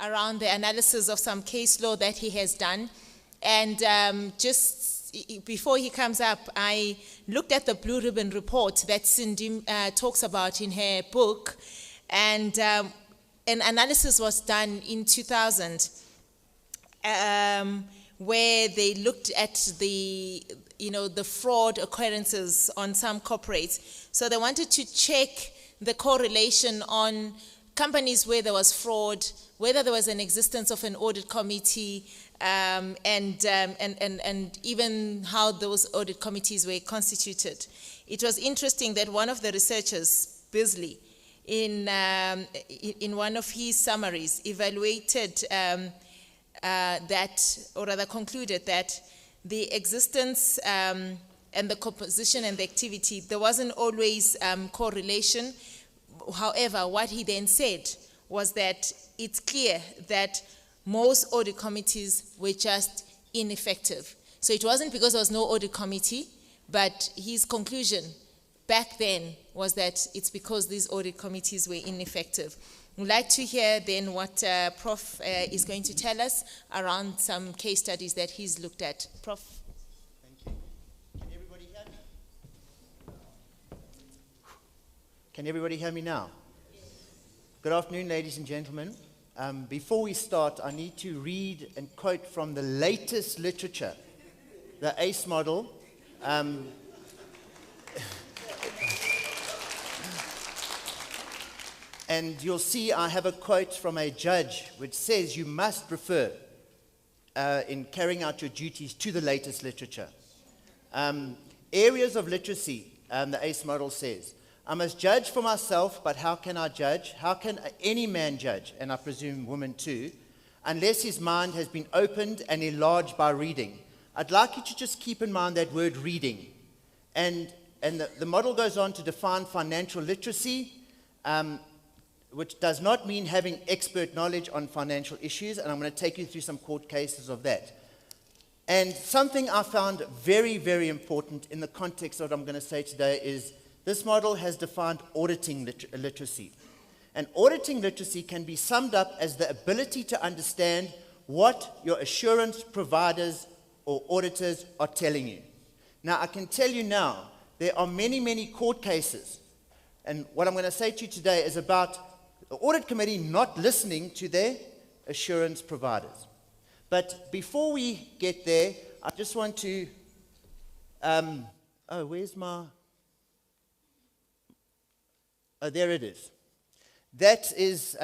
around the analysis of some case law that he has done. And just before he comes up, I looked at the Blue Ribbon report that Cindy talks about in her book, and an analysis was done in 2000 where they looked at the fraud occurrences on some corporates. So they wanted to check the correlation on companies where there was fraud, whether there was an existence of an audit committee, and even how those audit committees were constituted. It was interesting that one of the researchers, Bisley, in one of his summaries, evaluated that, or rather concluded that the existence and the composition and the activity, there wasn't always correlation. However, what he then said was that it's clear that most audit committees were just ineffective. So it wasn't because there was no audit committee, but his conclusion back then was that it's because these audit committees were ineffective. We'd like to hear then what Prof is going to tell us around some case studies that he's looked at. Prof. Thank you. Can everybody hear me? Can everybody hear me now? Yes. Good afternoon, ladies and gentlemen. Before we start, I need to read and quote from the latest literature, the ACE model. And you'll see I have a quote from a judge which says you must refer in carrying out your duties to the latest literature. Areas of literacy, the ACE model says, I must judge for myself, but how can I judge? How can any man judge, and I presume woman too, unless his mind has been opened and enlarged by reading? I'd like you to just keep in mind that word reading. And the model goes on to define financial literacy, which does not mean having expert knowledge on financial issues, and I'm going to take you through some court cases of that. And something I found very, very important in the context of what I'm going to say today is this model has defined auditing literacy. And auditing literacy can be summed up as the ability to understand what your assurance providers or auditors are telling you. Now, I can tell you now, there are many, many court cases, and what I'm going to say to you today is about the audit committee not listening to their assurance providers. But before we get there, I just want to, where's my, there it is. That is,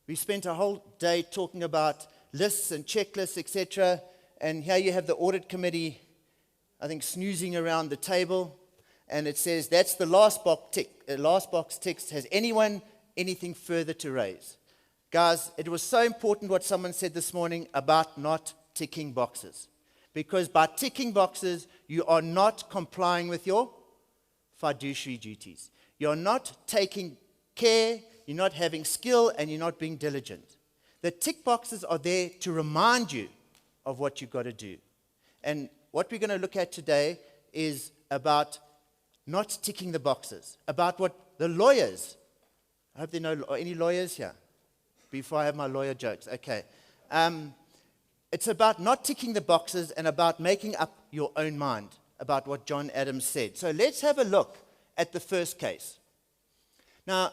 we spent a whole day talking about lists and checklists, etc. And here you have the audit committee, I think, snoozing around the table. And it says, that's the last box ticked. Has anyone anything further to raise? Guys, it was so important what someone said this morning about not ticking boxes. Because by ticking boxes, you are not complying with your fiduciary duties. You're not taking care, you're not having skill, and you're not being diligent. The tick boxes are there to remind you of what you've got to do. And what we're going to look at today is about not ticking the boxes, about what the lawyers, I hope there are any lawyers here, before I have my lawyer jokes. Okay. It's about not ticking the boxes and about making up your own mind about what John Adams said. So let's have a look at the first case. Now,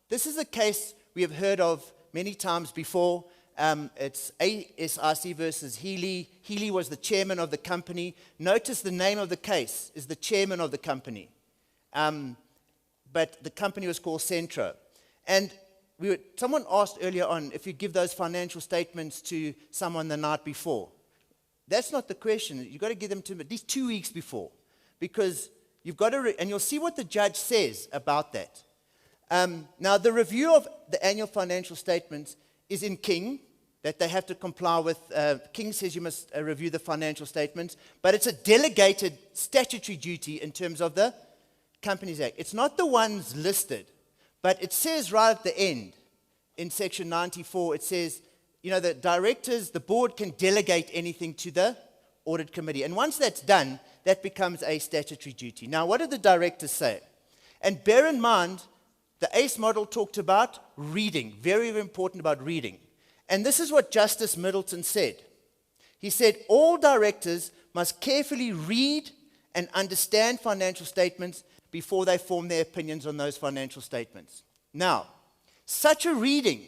this is a case we have heard of many times before. It's ASIC versus Healy. Healy was the chairman of the company. Notice the name of the case is the chairman of the company. But the company was called Centro. And someone asked earlier on if you give those financial statements to someone the night before. That's not the question. You've got to give them to them at least 2 weeks before. Because you've got to, and you'll see what the judge says about that. Now, the review of the annual financial statements is in King, that they have to comply with. King says you must review the financial statements, but it's a delegated statutory duty in terms of the Companies Act. It's not the ones listed, but it says right at the end, in section 94, it says, the directors, the board can delegate anything to the audit committee. And once that's done, that becomes a statutory duty. Now, what did the directors say? And bear in mind, the ACE model talked about reading, very, very important about reading. And this is what Justice Middleton said. He said, all directors must carefully read and understand financial statements before they form their opinions on those financial statements. Now, such a reading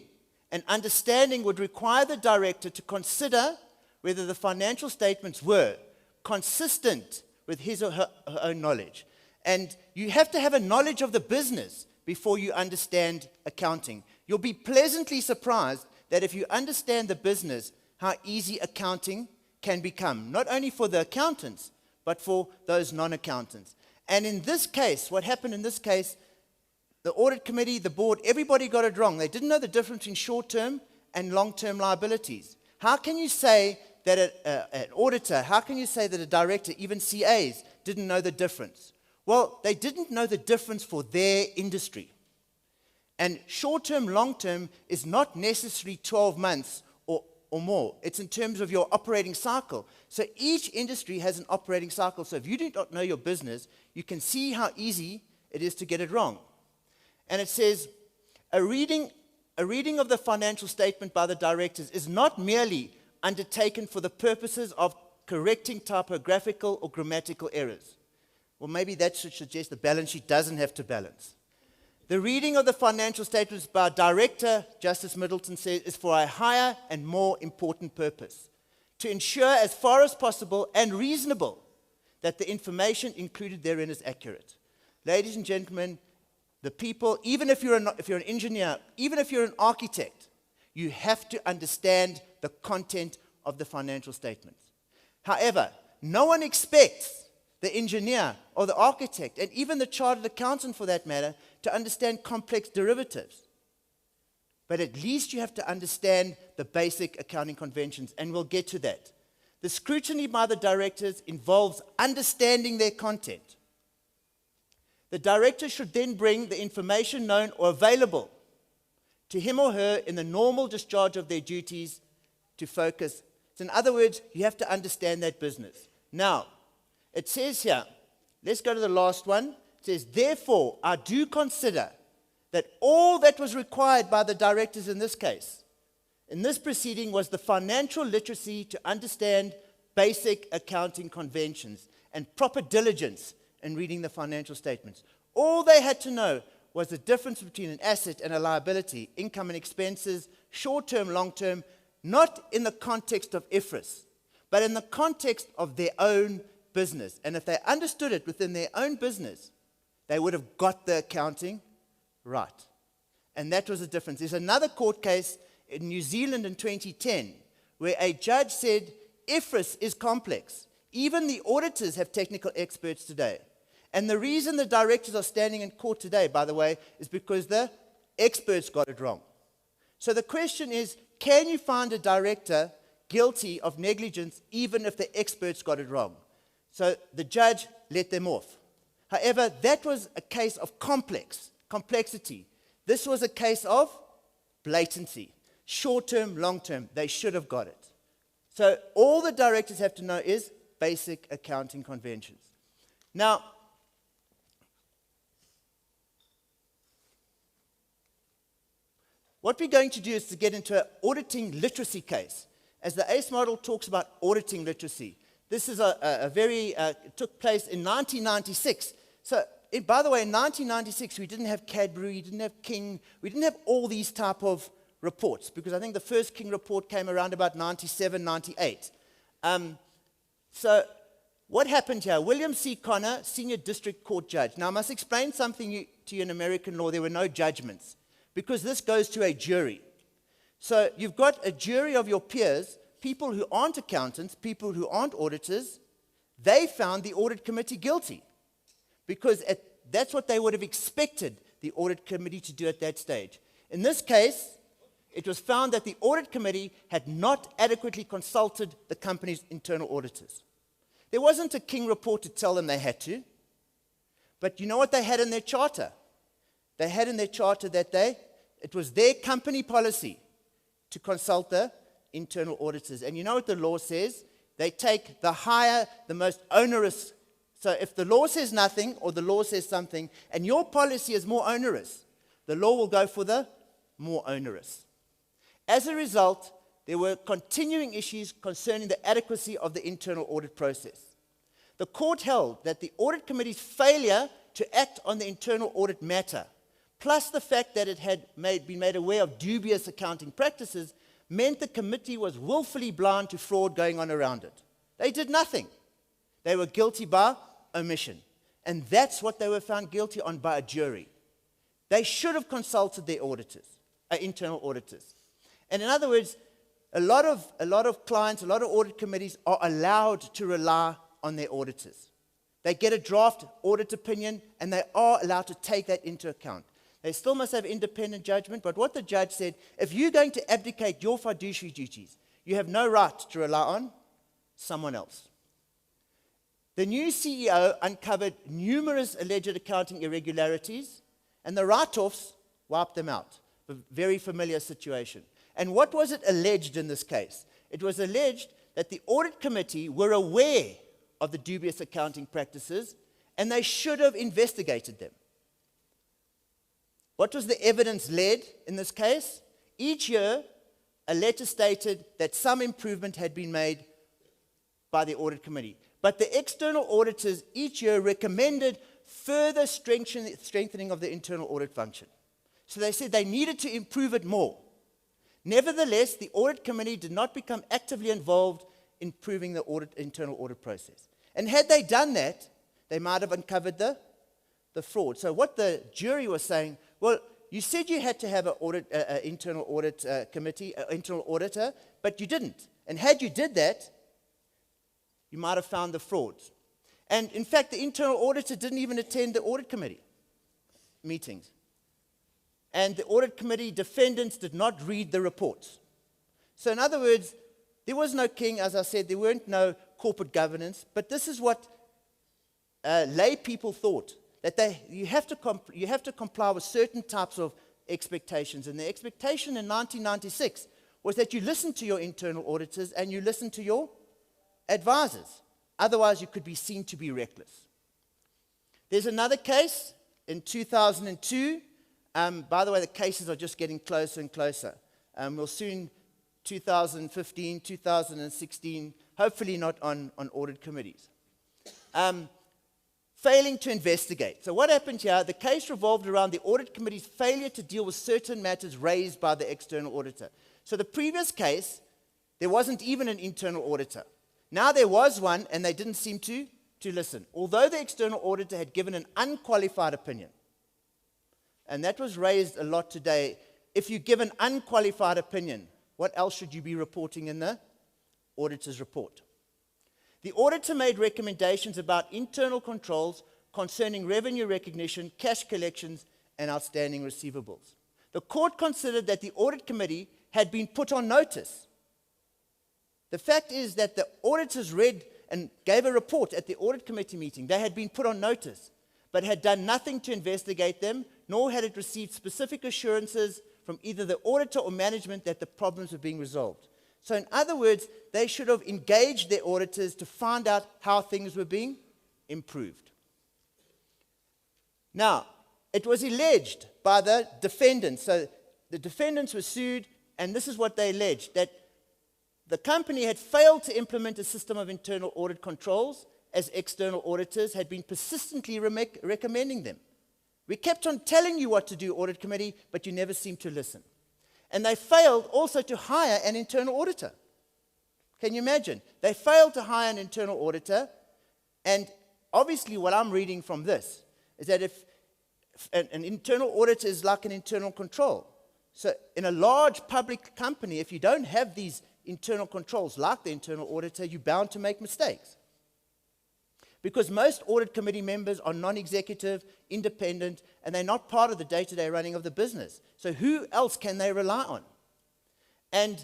and understanding would require the director to consider whether the financial statements were consistent with his or her own knowledge. And you have to have a knowledge of the business before you understand accounting. You'll be pleasantly surprised that if you understand the business, how easy accounting can become, not only for the accountants, but for those non-accountants. And in this case, what happened in this case, the audit committee, the board, everybody got it wrong. They didn't know the difference between short-term and long-term liabilities. How can you say that an auditor, how can you say that a director, even CAs, didn't know the difference? Well, they didn't know the difference for their industry. And short-term, long-term is not necessarily 12 months or more. It's in terms of your operating cycle. So each industry has an operating cycle. So if you do not know your business, you can see how easy it is to get it wrong. And it says, a reading of the financial statement by the directors is not merely undertaken for the purposes of correcting typographical or grammatical errors. Well, maybe that should suggest the balance sheet doesn't have to balance. The reading of the financial statements by Director, Justice Middleton says, is for a higher and more important purpose, to ensure as far as possible and reasonable that the information included therein is accurate. Ladies and gentlemen, the people, even if you're an engineer, even if you're an architect, you have to understand the content of the financial statements. However, no one expects the engineer or the architect, and even the chartered accountant for that matter, to understand complex derivatives. But at least you have to understand the basic accounting conventions, and we'll get to that. The scrutiny by the directors involves understanding their content. The director should then bring the information known or available to him or her in the normal discharge of their duties to focus. So in other words, you have to understand that business. Now, it says here, let's go to the last one. It says, therefore, I do consider that all that was required by the directors in this case, in this proceeding, was the financial literacy to understand basic accounting conventions and proper diligence in reading the financial statements. All they had to know was the difference between an asset and a liability, income and expenses, short-term, long-term, not in the context of IFRS, but in the context of their own business. And if they understood it within their own business, they would have got the accounting right. And that was the difference. There's another court case in New Zealand in 2010 where a judge said IFRS is complex. Even the auditors have technical experts today. And the reason the directors are standing in court today, by the way, is because the experts got it wrong. So the question is, can you find a director guilty of negligence even if the experts got it wrong? So the judge let them off. However, that was a case of complexity. This was a case of blatancy. Short-term, long-term, they should have got it. So all the directors have to know is basic accounting conventions. Now, what we're going to do is to get into an auditing literacy case. As the ACE model talks about auditing literacy. This is it took place in 1996. So, by the way, in 1996, we didn't have Cadbury, we didn't have King, we didn't have all these type of reports, because I think the first King report came around about 97, 98. So, what happened here? William C. Connor, Senior District Court Judge. Now, I must explain something to you in American law. There were no judgments, because this goes to a jury. So, you've got a jury of your peers, people who aren't accountants, people who aren't auditors. They found the audit committee guilty, because that's what they would have expected the audit committee to do at that stage. In this case, it was found that the audit committee had not adequately consulted the company's internal auditors. There wasn't a King report to tell them they had to, but you know what they had in their charter? They had in their charter that it was their company policy to consult the internal auditors. And you know what the law says? They take the most onerous. So if the law says nothing or the law says something and your policy is more onerous, the law will go for the more onerous. As a result, there were continuing issues concerning the adequacy of the internal audit process. The court held that the audit committee's failure to act on the internal audit matter, plus the fact that it had been made aware of dubious accounting practices, meant the committee was willfully blind to fraud going on around it. They did nothing. They were guilty by omission. And that's what they were found guilty on by a jury. They should have consulted their auditors, internal auditors. And in other words, a lot of clients, a lot of audit committees are allowed to rely on their auditors. They get a draft audit opinion, and they are allowed to take that into account. They still must have independent judgment, but what the judge said, if you're going to abdicate your fiduciary duties, you have no right to rely on someone else. The new CEO uncovered numerous alleged accounting irregularities, and the write-offs wiped them out. A very familiar situation. And what was it alleged in this case? It was alleged that the audit committee were aware of the dubious accounting practices, and they should have investigated them. What was the evidence led in this case? Each year, a letter stated that some improvement had been made by the audit committee. But the external auditors each year recommended further strengthening of the internal audit function. So they said they needed to improve it more. Nevertheless, the audit committee did not become actively involved in improving the internal audit process. And had they done that, they might have uncovered the fraud. So what the jury was saying, well, you said you had to have an internal audit committee, internal auditor, but you didn't. And had you did that, you might have found the frauds. And in fact, the internal auditor didn't even attend the audit committee meetings. And the audit committee defendants did not read the reports. So in other words, there was no king, as I said, there weren't no corporate governance, but this is what lay people thought, that you have to comply with certain types of expectations. And the expectation in 1996 was that you listen to your internal auditors and you listen to your advisors. Otherwise, you could be seen to be reckless. There's another case in 2002. By the way, the cases are just getting closer and closer. We'll soon, 2015, 2016, hopefully not on audit committees. Failing to investigate. So what happened here? The case revolved around the audit committee's failure to deal with certain matters raised by the external auditor. So the previous case, there wasn't even an internal auditor. Now there was one, and they didn't seem to listen. Although the external auditor had given an unqualified opinion, and that was raised a lot today. If you give an unqualified opinion, what else should you be reporting in the auditor's report? The auditor made recommendations about internal controls concerning revenue recognition, cash collections, and outstanding receivables. The court considered that the audit committee had been put on notice. The fact is that the auditors read and gave a report at the audit committee meeting. They had been put on notice, but had done nothing to investigate them, nor had it received specific assurances from either the auditor or management that the problems were being resolved. So in other words, they should have engaged their auditors to find out how things were being improved. Now, it was alleged by the defendants. So the defendants were sued, and this is what they alleged, that the company had failed to implement a system of internal audit controls as external auditors had been persistently recommending them. We kept on telling you what to do, audit committee, but you never seemed to listen. And they failed also to hire an internal auditor. Can you imagine? They failed to hire an internal auditor, and obviously what I'm reading from this is that if an internal auditor is like an internal control. So in a large public company, if you don't have these internal controls like the internal auditor, you're bound to make mistakes. Because most audit committee members are non-executive, independent, and they're not part of the day-to-day running of the business. So who else can they rely on? And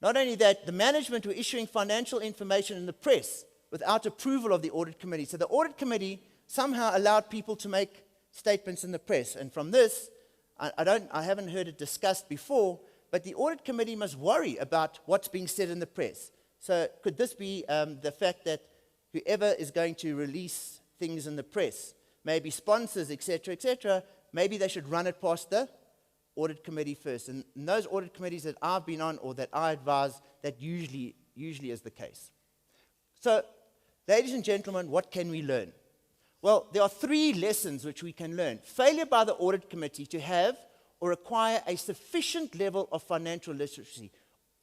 not only that, the management were issuing financial information in the press without approval of the audit committee. So the audit committee somehow allowed people to make statements in the press. And from this, I haven't heard it discussed before, but the audit committee must worry about what's being said in the press. So could this be the fact that whoever is going to release things in the press, maybe sponsors, etc., maybe they should run it past the audit committee first. And in those audit committees that I've been on or that I advise, that usually is the case. So, ladies and gentlemen, what can we learn? Well, there are 3 lessons which we can learn. Failure by the audit committee to have or acquire a sufficient level of financial literacy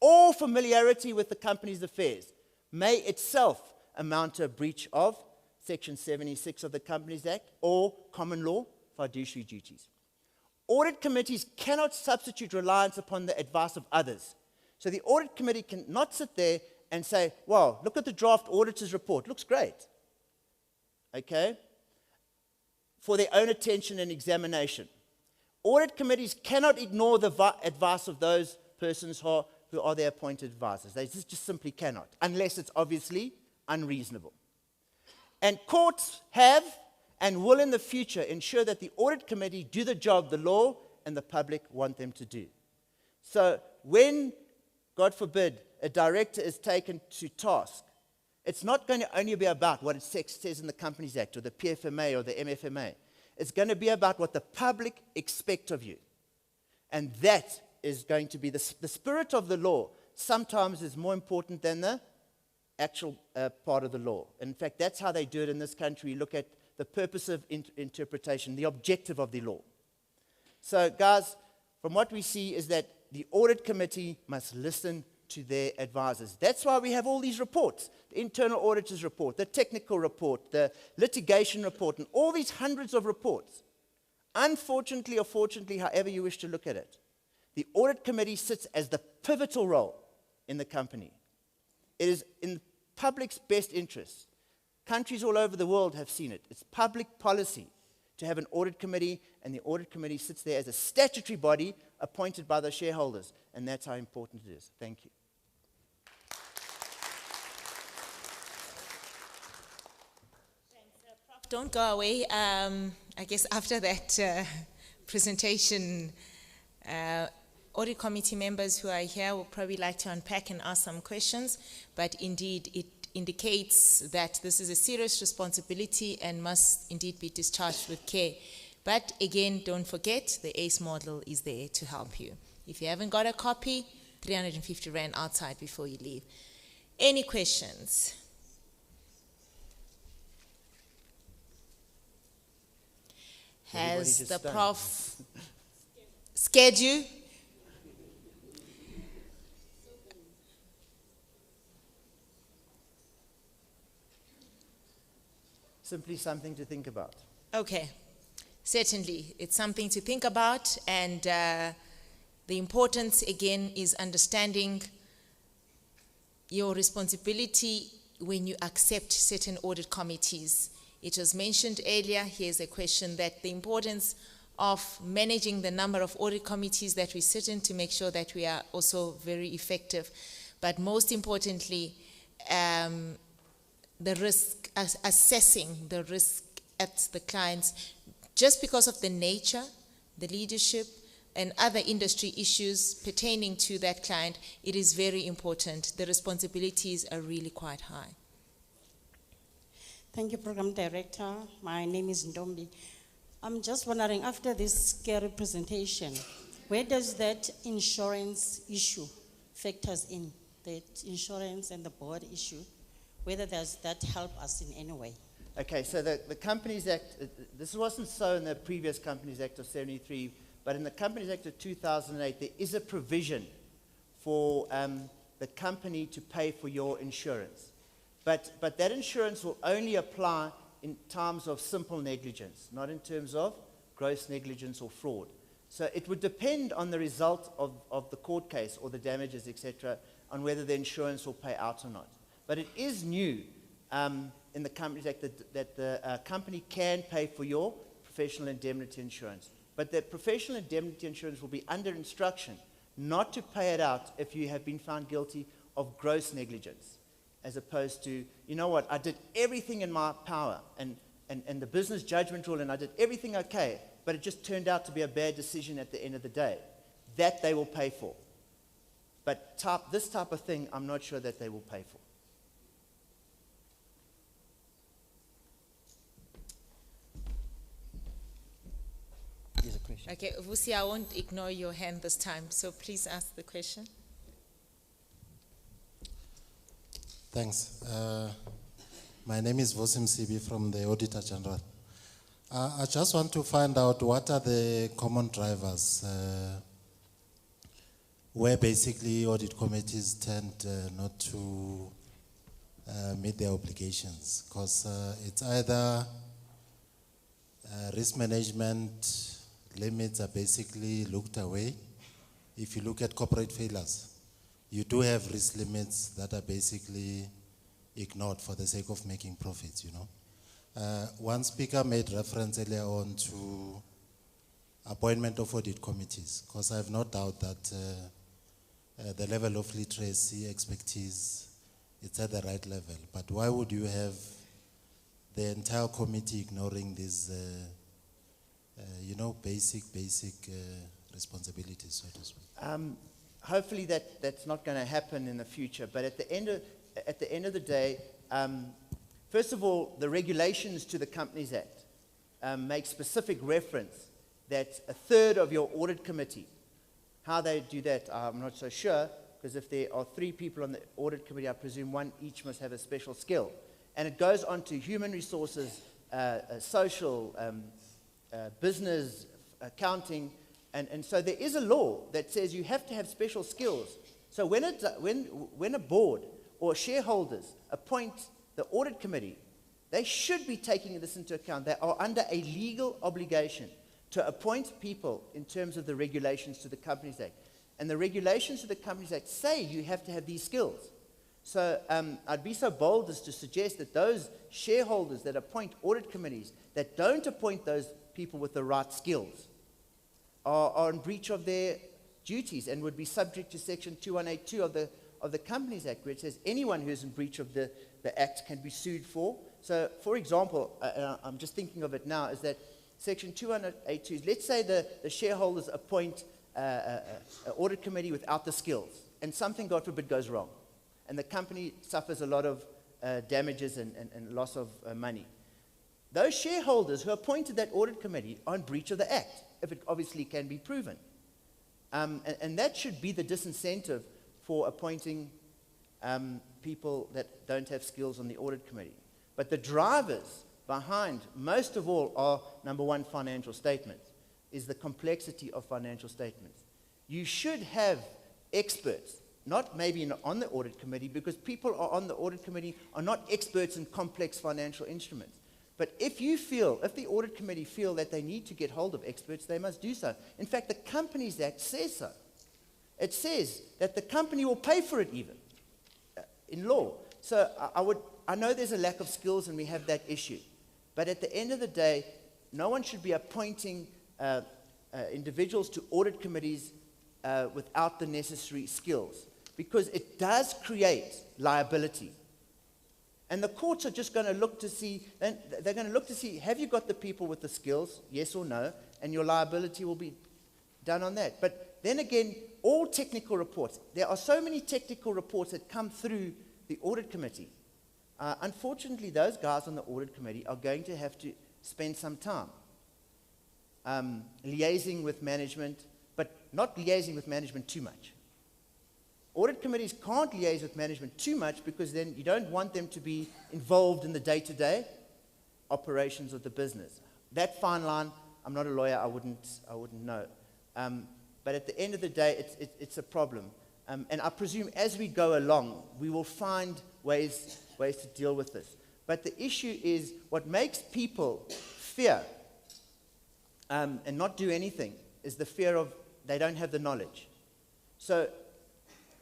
or familiarity with the company's affairs may itself amount to a breach of Section 76 of the Companies Act or common law fiduciary duties. Audit committees cannot substitute reliance upon the advice of others. So the audit committee cannot sit there and say, wow, look at the draft auditor's report, looks great. Okay? For their own attention and examination. Audit committees cannot ignore the advice of those persons who are their appointed advisors. They just simply cannot, unless it's obviously unreasonable. And courts have and will in the future ensure that the audit committee do the job the law and the public want them to do. So when, God forbid, a director is taken to task, it's not going to only be about what it says in the Companies Act or the PFMA or the MFMA. It's going to be about what the public expect of you. And that is going to be the spirit of the law. Sometimes is more important than the actual part of the law. In fact, that's how they do it in this country. You look at the purpose of interpretation, the objective of the law. So, guys, from what we see is that the audit committee must listen to their advisors. That's why we have all these reports, the internal auditor's report, the technical report, the litigation report, and all these hundreds of reports. Unfortunately or fortunately, however you wish to look at it, the audit committee sits as the pivotal role in the company. It is in the public's best interest. Countries all over the world have seen it. It's public policy to have an audit committee, and the audit committee sits there as a statutory body appointed by the shareholders, and that's how important it is. Thank you. Prof, don't go away. I guess after that presentation, audit committee members who are here will probably like to unpack and ask some questions, but indeed it indicates that this is a serious responsibility and must indeed be discharged with care. But again, don't forget, the ACE model is there to help you. If you haven't got a copy, 350 Rand outside before you leave. Any questions? Has the Prof scared you? Simply something to think about. Okay, certainly. It's something to think about, and the importance, again, is understanding your responsibility when you accept certain audit committees. It was mentioned earlier, here's a question, that the importance of managing the number of audit committees that we sit in to make sure that we are also very effective. But most importantly, the risk, assessing the risk at the clients, just because of the nature, the leadership, and other industry issues pertaining to that client, it is very important. The responsibilities are really quite high. Thank you, Program Director. My name is Ndombi. I'm just wondering, after this scary presentation, where does that insurance issue factors in, the insurance and the board issue? Whether does that help us in any way? Okay, so the Companies Act, this wasn't so in the previous Companies Act of 73, but in the Companies Act of 2008, there is a provision for the company to pay for your insurance. But that insurance will only apply in times of simple negligence, not in terms of gross negligence or fraud. So it would depend on the result of the court case or the damages, etc., on whether the insurance will pay out or not. But it is new in the Companies Act that the company can pay for your professional indemnity insurance. But the professional indemnity insurance will be under instruction not to pay it out if you have been found guilty of gross negligence, as opposed to, you know what, I did everything in my power, and the business judgment rule, and I did everything okay, but it just turned out to be a bad decision at the end of the day. That they will pay for. But this type of thing, I'm not sure that they will pay for. Here's a question. Okay, Vusi, I won't ignore your hand this time, so please ask the question. Thanks. My name is Vosim Sibi from the Auditor General. I just want to find out what are the common drivers where basically audit committees tend not to meet their obligations, because it's either risk management limits are basically looked away. If you look at corporate failures, you do have risk limits that are basically ignored for the sake of making profits, you know. One speaker made reference earlier on to appointment of audit committees, because I have no doubt that the level of literacy, expertise, it's at the right level. But why would you have the entire committee ignoring these, basic responsibilities, so to speak? Hopefully that's not going to happen in the future. But at the end of the day, first of all, the regulations to the Companies Act make specific reference that a third of your audit committee, how they do that, I'm not so sure, because if there are 3 people on the audit committee, I presume one each must have a special skill. And it goes on to human resources, social, business, accounting, and so there is a law that says you have to have special skills. So when a board or shareholders appoint the audit committee, they should be taking this into account. They are under a legal obligation to appoint people in terms of the regulations to the Companies Act. And the regulations to the Companies Act say you have to have these skills. So I'd be so bold as to suggest that those shareholders that appoint audit committees that don't appoint those people with the right skills are in breach of their duties and would be subject to Section 2182 of the Companies Act, where it says anyone who is in breach of the Act can be sued for. So, for example, I'm just thinking of it now, is that Section 2182, let's say the shareholders appoint an audit committee without the skills, and something, God forbid, goes wrong, and the company suffers a lot of damages and loss of money. Those shareholders who appointed that audit committee are in breach of the Act, if it obviously can be proven. And that should be the disincentive for appointing people that don't have skills on the audit committee. But the drivers behind, most of all, are, number one, financial statements, is the complexity of financial statements. You should have experts, not maybe on the audit committee, because people are on the audit committee are not experts in complex financial instruments. But if the audit committee feel that they need to get hold of experts, they must do so. In fact, the Companies Act says so. It says that the company will pay for it even, in law. So I know there's a lack of skills and we have that issue. But at the end of the day, no one should be appointing individuals to audit committees without the necessary skills, because it does create liability. And the courts are just going to look to see, they're going to look to see, have you got the people with the skills, yes or no, and your liability will be done on that. But then again, all technical reports, there are so many technical reports that come through the audit committee. Unfortunately, those guys on the audit committee are going to have to spend some time liaising with management, but not liaising with management too much. Audit committees can't liaise with management too much, because then you don't want them to be involved in the day-to-day operations of the business. That fine line, I'm not a lawyer, I wouldn't know. But at the end of the day, it's a problem. And I presume as we go along, we will find ways to deal with this. But the issue is, what makes people fear and not do anything is the fear of they don't have the knowledge. So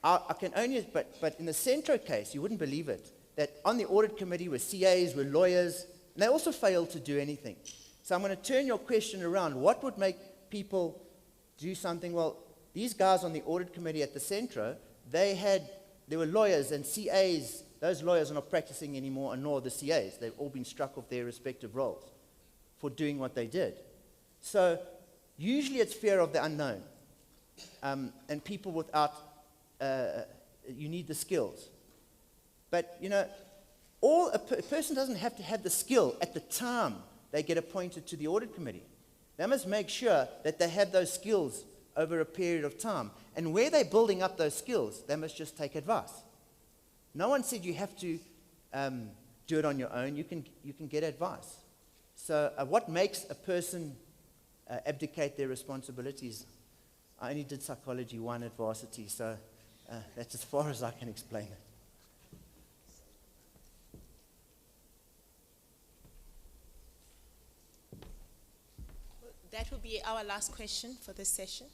I can only, but in the Centro case, you wouldn't believe it, that on the audit committee were CAs, were lawyers, and they also failed to do anything. So I'm going to turn your question around. What would make people do something? Well, these guys on the audit committee at the Centro, there were lawyers and CAs. Those lawyers are not practicing anymore, and nor the CAs. They've all been struck off their respective roles for doing what they did. So usually it's fear of the unknown, and people without, you need the skills. But, a person doesn't have to have the skill at the time they get appointed to the audit committee. They must make sure that they have those skills over a period of time. And where they're building up those skills, they must just take advice. No one said you have to do it on your own. You can get advice. So what makes a person abdicate their responsibilities? I only did psychology 1 at varsity, so that's as far as I can explain it. That will be our last question for this session.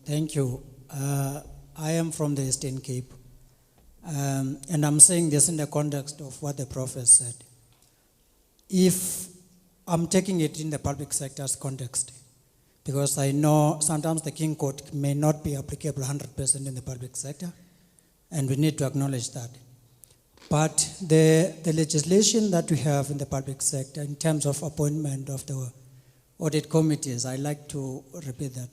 Thank you. I am from the Eastern Cape, and I'm saying this in the context of what the Prof has said. If I'm taking it in the public sector's context, because I know sometimes the King Code may not be applicable 100% in the public sector, and we need to acknowledge that. But the legislation that we have in the public sector in terms of appointment of the audit committees, I like to repeat that.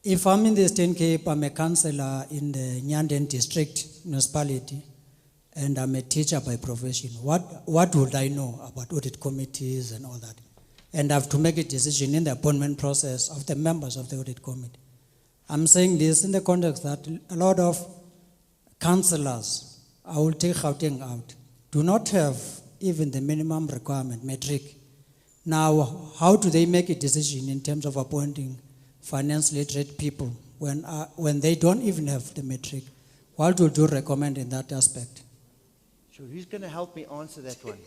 If I'm in the Eastern Cape, I'm a councillor in the Nyanden district municipality, and I'm a teacher by profession. What would I know about audit committees and all that? And I have to make a decision in the appointment process of the members of the audit committee. I'm saying this in the context that a lot of councillors, I will take Gauteng out, do not have even the minimum requirement, metric. Now, how do they make a decision in terms of appointing finance literate people when they don't even have the metric? What would you recommend in that aspect? Sure, who's going to help me answer that one?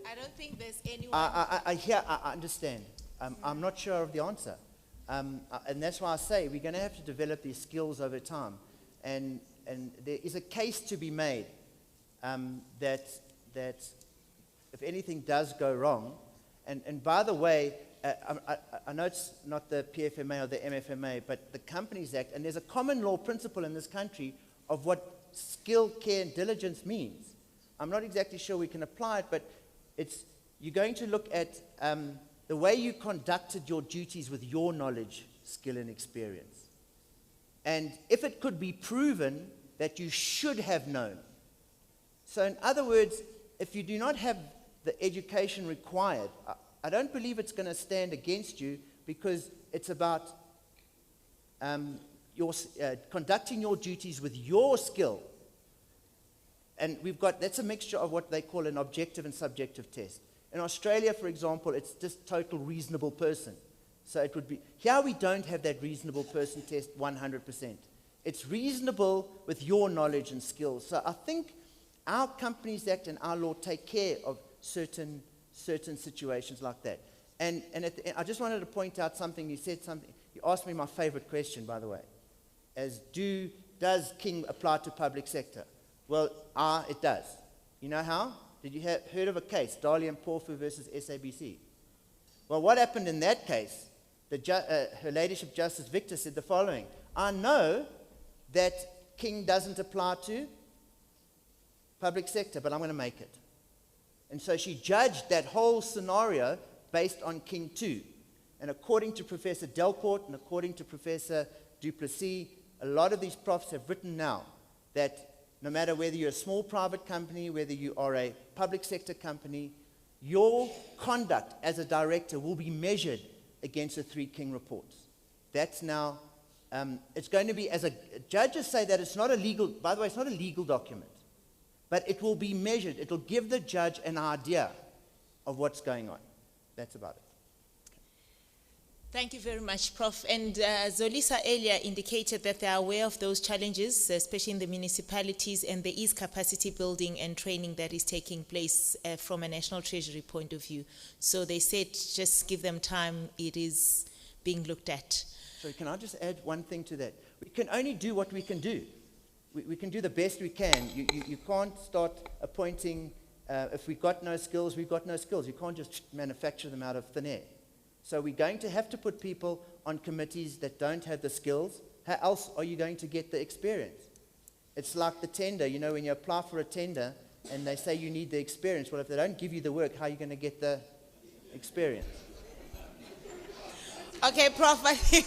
I don't think there's anyone. I understand. I'm not sure of the answer. And that's why I say we're going to have to develop these skills over time. And there is a case to be made that if anything does go wrong, and by the way, I know it's not the PFMA or the MFMA, but the Companies Act, and there's a common law principle in this country of what skill, care, and diligence means. I'm not exactly sure we can apply it, but you're going to look at the way you conducted your duties with your knowledge, skill, and experience. And if it could be proven that you should have known. So in other words, if you do not have the education required, I don't believe it's going to stand against you, because it's about conducting your duties with your skill. And that's a mixture of what they call an objective and subjective test. In Australia, for example, it's just total reasonable person. So it would be, here we don't have that reasonable person test 100%. It's reasonable with your knowledge and skills. So I think our Companies Act and our law take care of certain situations like that. And at the end, I just wanted to point out something. You said something. You asked me my favorite question, by the way, does King apply to public sector? Well, it does. You know how? Did you heard of a case, Dali and Porfu versus SABC? Well, what happened in that case? Her Ladyship Justice Victor said the following: I know that King doesn't apply to public sector, but I'm going to make it. And so she judged that whole scenario based on King 2. And according to Professor Delport and according to Professor Duplessis, a lot of these profs have written now that no matter whether you're a small private company, whether you are a public sector company, your conduct as a director will be measured against the 3 King reports. That's now, it's going to be, judges say that it's not a legal, by the way, it's not a legal document, but it will be measured. It will give the judge an idea of what's going on. That's about it. Thank you very much, Prof. And Zolisa earlier indicated that they are aware of those challenges, especially in the municipalities, and there is capacity building and training that is taking place from a National Treasury point of view. So they said just give them time, it is being looked at. So can I just add one thing to that? We can only do what we can do. We can do the best we can. You can't start appointing, if we've got no skills, we've got no skills. You can't just manufacture them out of thin air. So we're going to have to put people on committees that don't have the skills. How else are you going to get the experience? It's like the tender. You know, when you apply for a tender and they say you need the experience, well, if they don't give you the work, how are you going to get the experience? Okay, Prof, I think